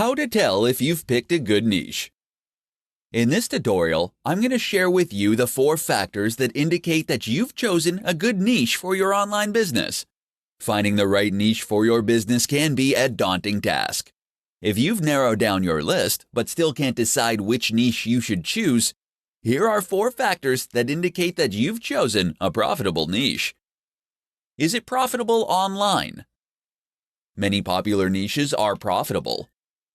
How to tell if you've picked a good niche. In this tutorial, I'm going to share with you the 4 factors that indicate that you've chosen a good niche for your online business. Finding the right niche for your business can be a daunting task. If you've narrowed down your list but still can't decide which niche you should choose, here are 4 factors that indicate that you've chosen a profitable niche. Is it profitable online? Many popular niches are profitable.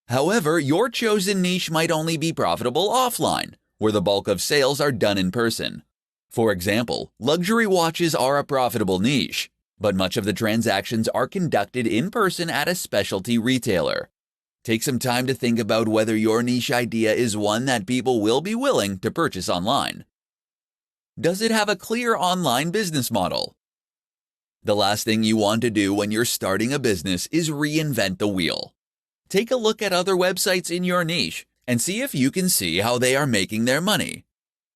However, your chosen niche might only be profitable offline, where the bulk of sales are done in person. For example, luxury watches are a profitable niche, but much of the transactions are conducted in person at a specialty retailer. Take some time to think about whether your niche idea is one that people will be willing to purchase online. Does it have a clear online business model? The last thing you want to do when you're starting a business is reinvent the wheel. Take a look at other websites in your niche and see if you can see how they are making their money.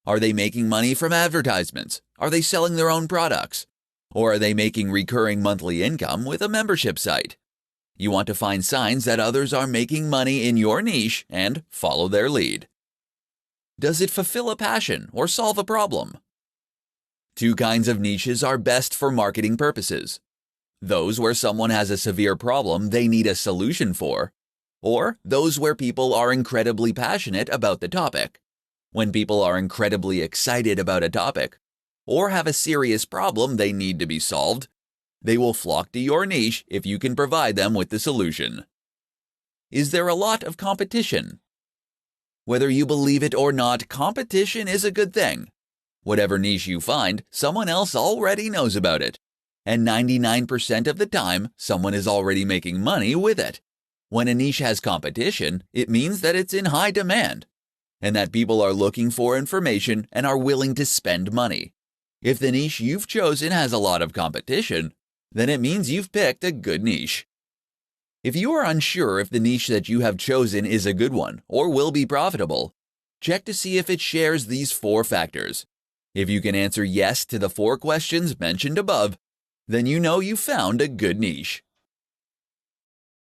Are they making money from advertisements? Are they selling their own products? Or are they making recurring monthly income with a membership site? You want to find signs that others are making money in your niche and follow their lead. Does it fulfill a passion or solve a problem? 2 kinds of niches are best for marketing purposes. Those where someone has a severe problem they need a solution for, or those where people are incredibly passionate about the topic. When people are incredibly excited about a topic, or have a serious problem they need to be solved, they will flock to your niche if you can provide them with the solution. Is there a lot of competition? Whether you believe it or not, competition is a good thing. Whatever niche you find, someone else already knows about it. And 99% of the time, someone is already making money with it. When a niche has competition, it means that it's in high demand, and that people are looking for information and are willing to spend money. If the niche you've chosen has a lot of competition, then it means you've picked a good niche. If you are unsure if the niche that you have chosen is a good one or will be profitable, check to see if it shares these 4 factors. If you can answer yes to the 4 questions mentioned above, then you know you found a good niche.